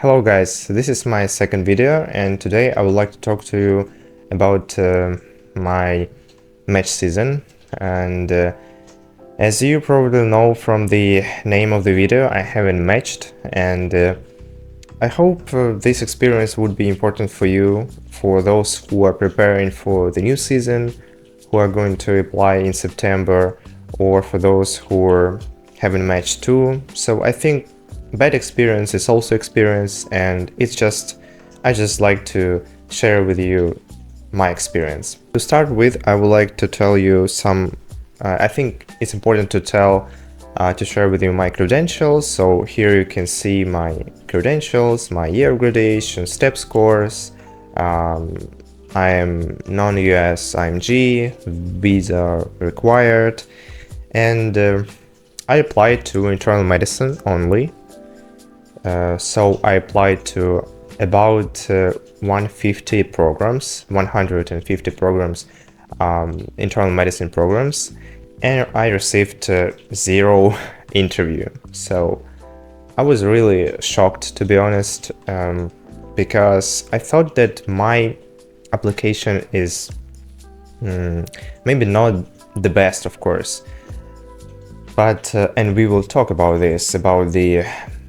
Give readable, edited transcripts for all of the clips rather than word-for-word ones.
Hello guys, this is my second video and today I would like to talk to you about my match season. And as you probably know from the name of the video, I haven't matched, and I hope this experience would be important for you, for those who are preparing for the new season, who are going to apply in September, or for those who haven't matched too. So I think bad experience is also experience, and I just like to share with you my experience. To start with, I would like to tell you some I think it's important to share with you my credentials. So here you can see my credentials, my year gradation, step scores. I am non-US IMG, visa required, and I applied to internal medicine only. So I applied to about 150 programs, internal medicine programs, and I received zero interview. So I was really shocked, to be honest, because I thought that my application is maybe not the best, of course, but and we will talk about this, about the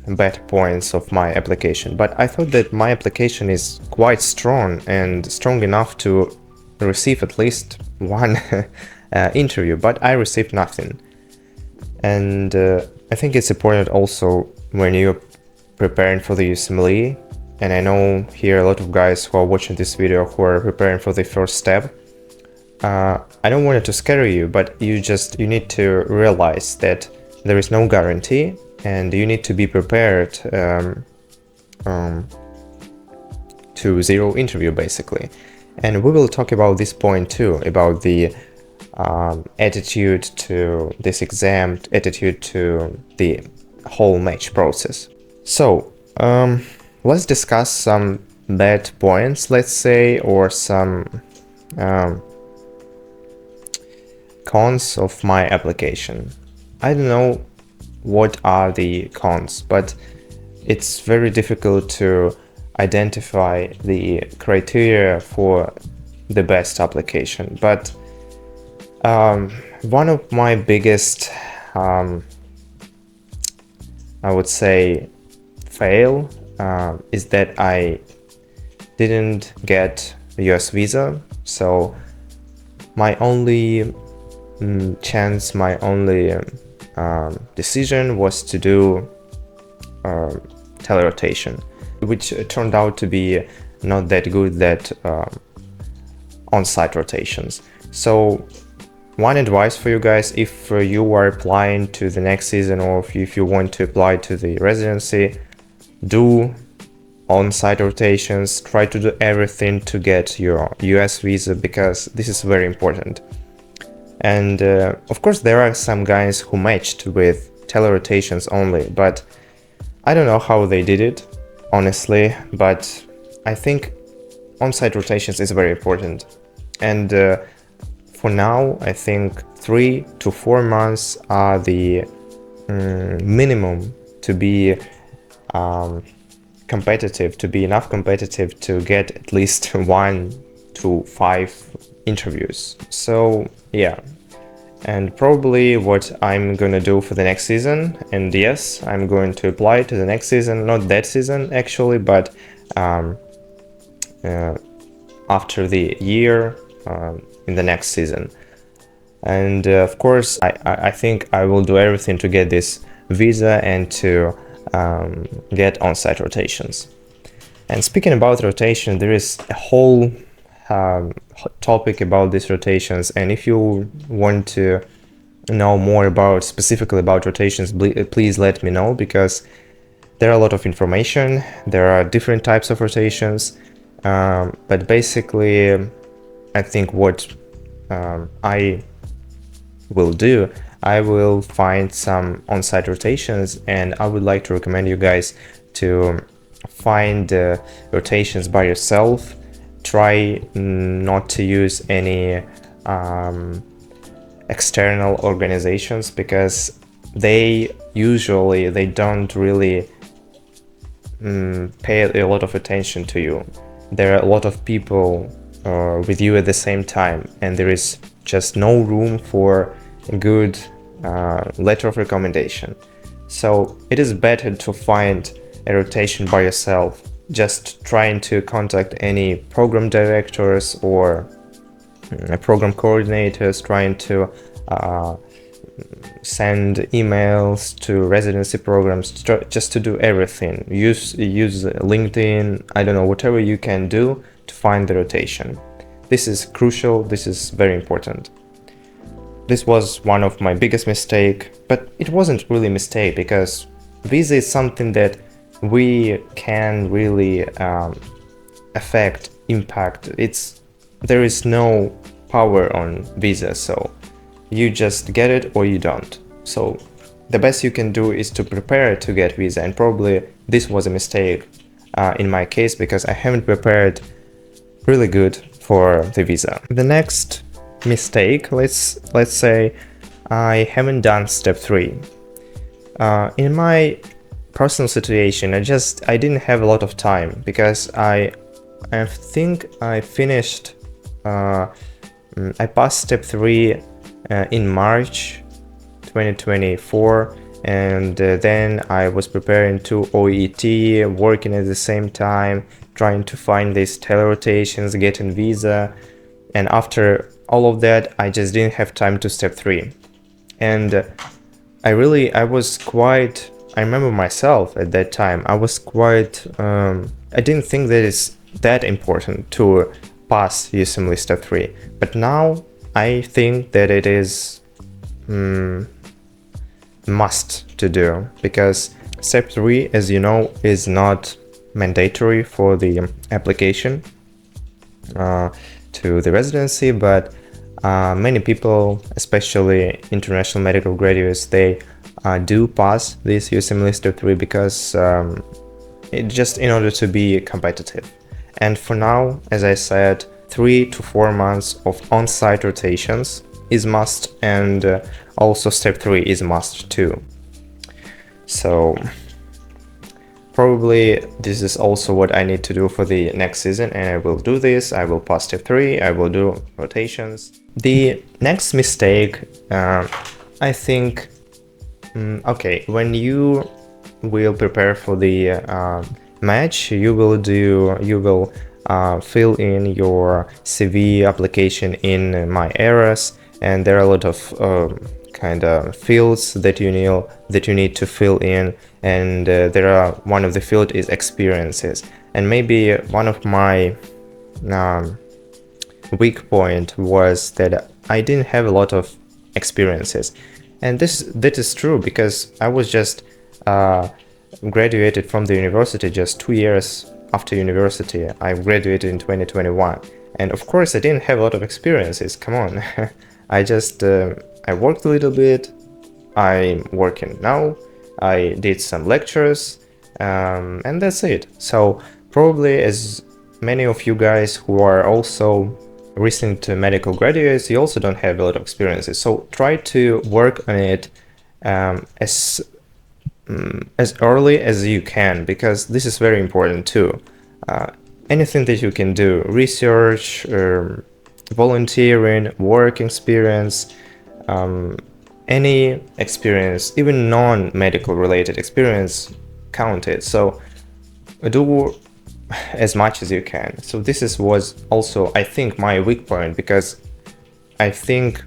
bad points of my application, but I thought that my application is quite strong and strong enough to receive at least one interview, but I received nothing. And I think it's important also when you're preparing for the USMLE, and I know here a lot of guys who are watching this video who are preparing for the first step. I don't want it to scare you, but you need to realize that there is no guarantee, and you need to be prepared to zero interview, basically. And we will talk about this point too, about the attitude to this exam, attitude to the whole match process. So let's discuss some bad points, let's say, or some cons of my application. I don't know what are the cons, but it's very difficult to identify the criteria for the best application. But one of my biggest, I would say, fail is that I didn't get a US visa. So my only chance, my only decision was to do telerotation, which turned out to be not that good, that on-site rotations. So one advice for you guys, if you are applying to the next season, or if you want to apply to the residency, do on-site rotations, try to do everything to get your US visa, because this is very important. And of course there are some guys who matched with telerotations only, but I don't know how they did it, honestly, but I think on-site rotations is very important. And for now, I think 3 to 4 months are the minimum to be competitive, to be enough competitive to get at least 1 to 5 interviews. So yeah, and probably what I'm gonna do for the next season, and yes, I'm going to apply to the next season, not that season actually, but after the year, in the next season. And of course I think I will do everything to get this visa and to get on-site rotations. And speaking about rotation, there is a whole topic about these rotations, and if you want to know more about specifically about rotations, please let me know, because there are a lot of information, there are different types of rotations, but basically I think what I will do, I will find some on-site rotations, and I would like to recommend you guys to find rotations by yourself. Try not to use any external organizations, because they don't really pay a lot of attention to you. There are a lot of people with you at the same time, and there is just no room for a good letter of recommendation. So it is better to find a rotation by yourself, just trying to contact any program directors or program coordinators, trying to send emails to residency programs, just to do everything. Use LinkedIn, I don't know, whatever you can do to find the rotation. This is crucial, this is very important. This was one of my biggest mistakes, but it wasn't really a mistake because visa is something that we can really impact. There is no power on visa, so you just get it or you don't. So the best you can do is to prepare to get visa, and probably this was a mistake in my case because I haven't prepared really good for the visa. The next mistake, let's say I haven't done step 3. In my personal situation, I didn't have a lot of time because I think I finished I passed step 3 in March 2024, and then I was preparing to OET, working at the same time, trying to find these telerotations, getting visa, and after all of that I just didn't have time to step 3. And I remember myself at that time, I was quite I didn't think that it's that important to pass USMLE step 3, but now I think that it is must to do, because step 3, as you know, is not mandatory for the application to the residency, but many people, especially international medical graduates, they do pass this USMLE step 3 because just in order to be competitive. And for now, as I said, 3 to 4 months of on-site rotations is must, and also step 3 is must too. So probably this is also what I need to do for the next season, and I will do this. I will pass step 3, I will do rotations. The next mistake, I think, okay, when you will prepare for the match, you will fill in your CV application in My Eras, and there are a lot of kind of fields that you need to fill in, and one of the field is experiences. And maybe one of my weak point was that I didn't have a lot of experiences, and that is true because I was just graduated from the university just 2 years after university. I graduated in 2021, and of course I didn't have a lot of experiences, come on. I worked a little bit, I'm working now, I did some lectures, and that's it. So probably, as many of you guys who are also recent medical graduates, you also don't have a lot of experiences. So try to work on it as early as you can, because this is very important too. Anything that you can do, research, volunteering, work experience, any experience, even non-medical related experience counted. So do as much as you can. So this was also, I think, my weak point, because I think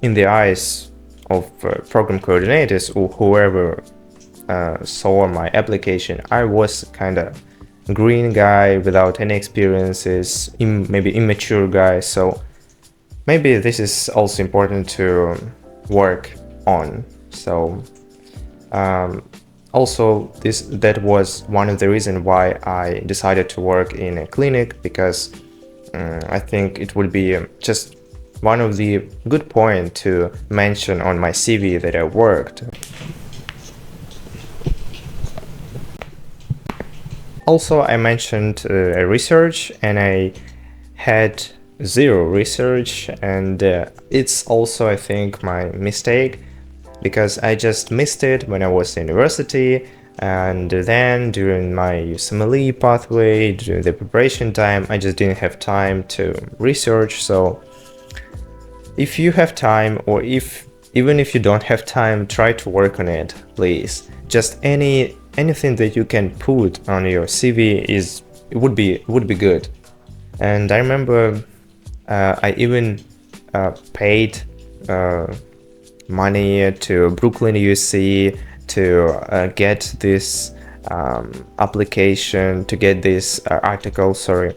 in the eyes of program coordinators or whoever saw my application, I was kind of green guy without any experiences, maybe immature guy. So maybe this is also important to work on. So also that was one of the reasons why I decided to work in a clinic, because I think it would be just one of the good points to mention on my CV that I worked. Also, I mentioned research, and I had 0 research, and it's also, I think, my mistake, because I just missed it when I was in university. And then during my USMLE pathway, during the preparation time, I just didn't have time to research. So if you have time, or even if you don't have time, try to work on it, please. Just anything that you can put on your CV would be good. And I remember I even paid money to Brooklyn UC to get this application, to get this article, sorry,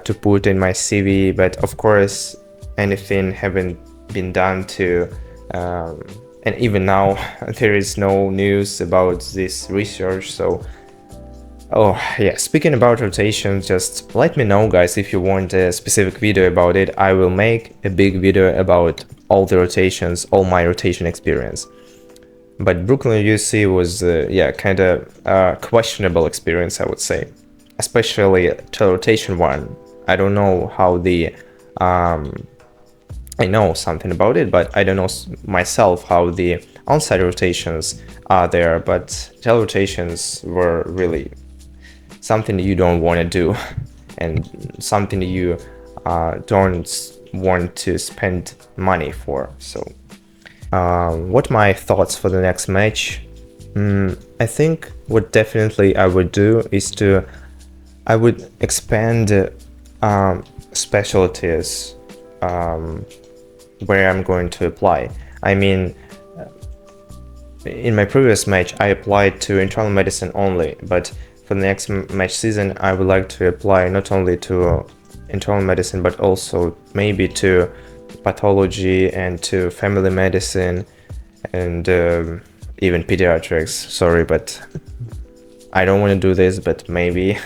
to put in my CV. But of course, anything haven't been done to, and even now there is no news about this research. So oh yeah, speaking about rotations, just let me know, guys, if you want a specific video about it. I will make a big video about all the rotations, all my rotation experience. But Brooklyn UC was yeah, kind of questionable experience, I would say, especially the rotation one. I don't know how the I know something about it, but I don't know myself how the on-site rotations are there. But telerotations were really something you don't want to do, and something you don't want to spend money for. So what my thoughts for the next match? I think what definitely I would do is I would expand specialties where I'm going to apply. I mean, in my previous match, I applied to internal medicine only, but for the next match season, I would like to apply not only to internal medicine, but also maybe to pathology and to family medicine and even pediatrics. Sorry, but I don't want to do this, but maybe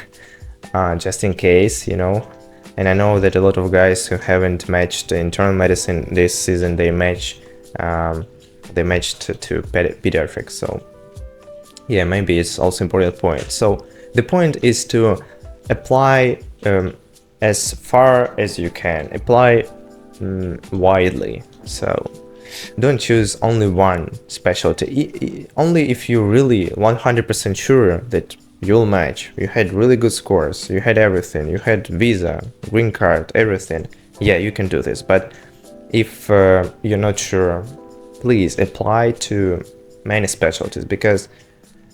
just in case, you know. And I know that a lot of guys who haven't matched internal medicine this season, they matched to pediatrics. So yeah, maybe it's also important point. So the point is to apply as far as you can, apply widely. So don't choose only one specialty. Only if you're really 100% sure that you'll match, you had really good scores, you had everything, you had visa, green card, everything, yeah, you can do this. But if you're not sure, please apply to many specialties, because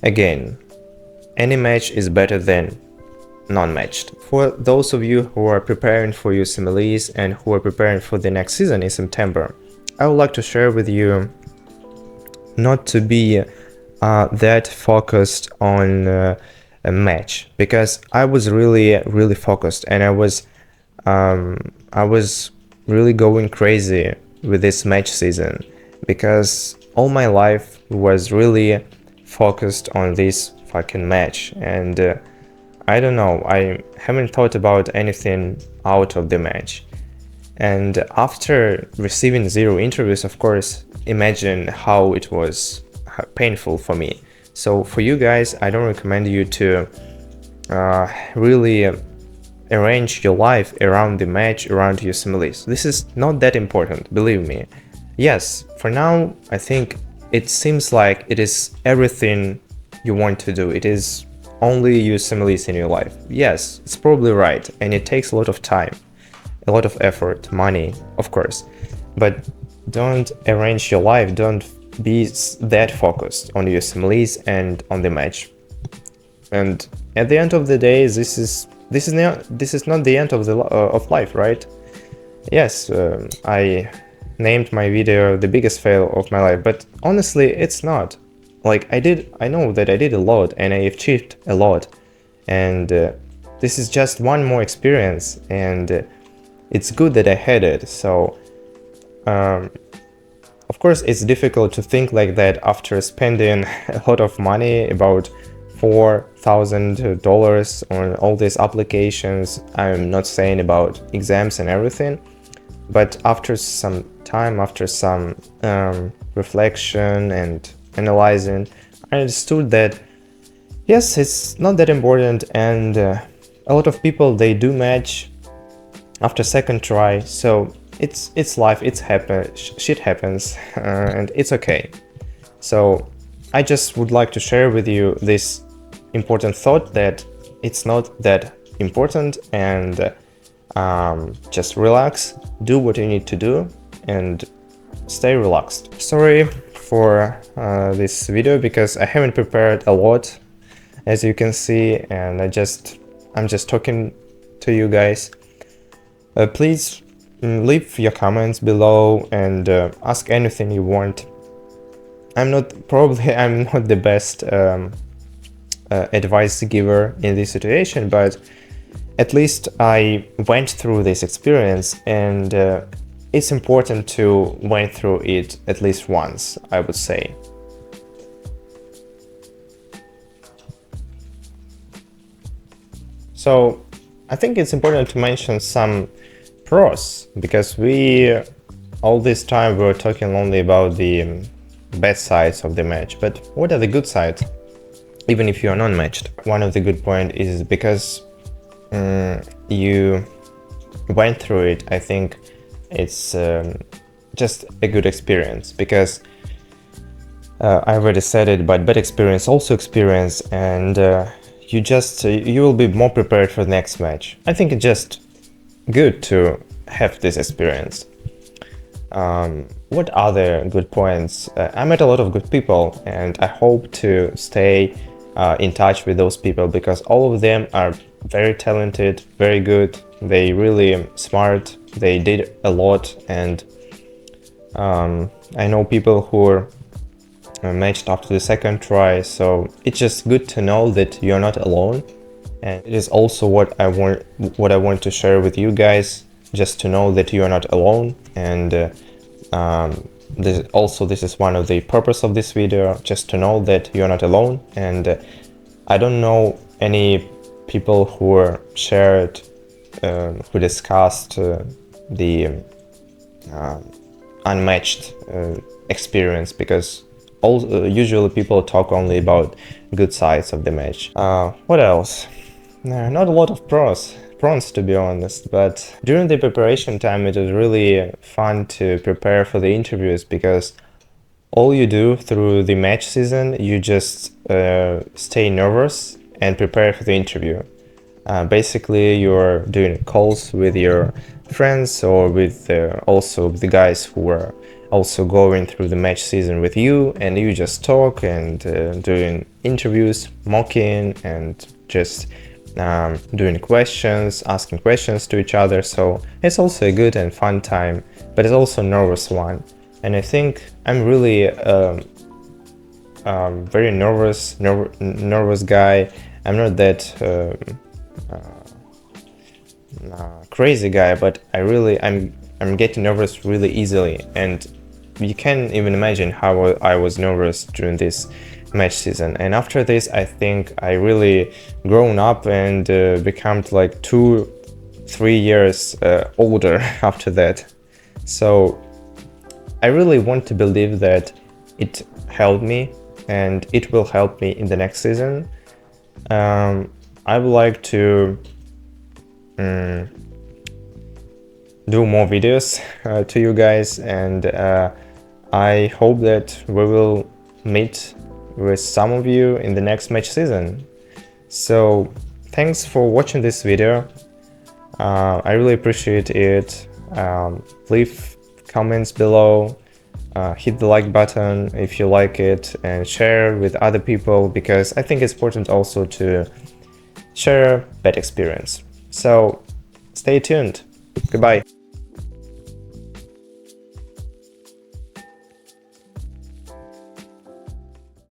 again, any match is better than non-matched. For those of you who are preparing for your USMLEs and who are preparing for the next season in September, I would like to share with you not to be that focused on a match, because I was really focused, and I was really going crazy with this match season, because all my life was really focused on this fucking match. And I don't know, I haven't thought about anything out of the match. And after receiving 0 interviews, of course, imagine how it was painful for me. So for you guys, I don't recommend you to really arrange your life around the match, around your USMLEs. This is not that important, believe me. Yes, for now, I think it seems like it is everything you want to do. It is only USMLEs in your life. Yes, it's probably right, and it takes a lot of time, a lot of effort, money, of course. But don't arrange your life, don't be that focused on USMLEs and on the match. And at the end of the day, this is not the end of of life, right? Yes, I named my video the biggest fail of my life, but honestly, it's not. Like, I know that I did a lot and I achieved a lot, and this is just one more experience, and it's good that I had it. So of course, it's difficult to think like that after spending a lot of money, about $4,000 on all these applications. I'm not saying about exams and everything, but after some time, after some reflection and analyzing, I understood that yes, it's not that important, and a lot of people, they do match after second try. So it's life, shit happens, and it's okay. So I just would like to share with you this important thought that it's not that important, and just relax, do what you need to do, and stay relaxed. Sorry for this video because I haven't prepared a lot, as you can see, and I'm just talking to you guys. Please leave your comments below and ask anything you want. I'm not the best advice giver in this situation, but at least I went through this experience, and it's important to went through it at least once, I would say. So I think it's important to mention some pros, because all this time we were talking only about the bad sides of the match, but what are the good sides, even if you are non-matched? One of the good points is because you went through it. I think it's just a good experience, because I already said it, but bad experience also experience, and you will be more prepared for the next match. I think it's just good to have this experience. What other good points? I met a lot of good people, and I hope to stay in touch with those people, because all of them are very talented, very good, they really smart, they did a lot, and I know people who are matched after the second try, so it's just good to know that you're not alone. And it is also what I want to share with you guys, just to know that you are not alone. And this is one of the purpose of this video, just to know that you're not alone. And I don't know any people who shared, who discussed the unmatched experience, because usually people talk only about good sides of the match. What else? Not a lot of pros, to be honest, but during the preparation time it was really fun to prepare for the interviews, because all you do through the match season, you just stay nervous and prepare for the interview. Basically, you're doing calls with your friends, or with also the guys who are also going through the match season with you, and you just talk and doing interviews, mocking, and just doing questions, asking questions to each other. So it's also a good and fun time, but it's also a nervous one. And I think I'm really very nervous guy. I'm not that crazy guy, but I'm getting nervous really easily, and you can't even imagine how I was nervous during this match season. And after this, I think I really grown up and become like 2-3 years older after that. So I really want to believe that it helped me, and it will help me in the next season. I would like to do more videos to you guys, and I hope that we will meet with some of you in the next match season. So thanks for watching this video. I really appreciate it. Leave comments below, hit the like button if you like it, and share with other people, because I think it's important also to share that experience. So stay tuned. Goodbye.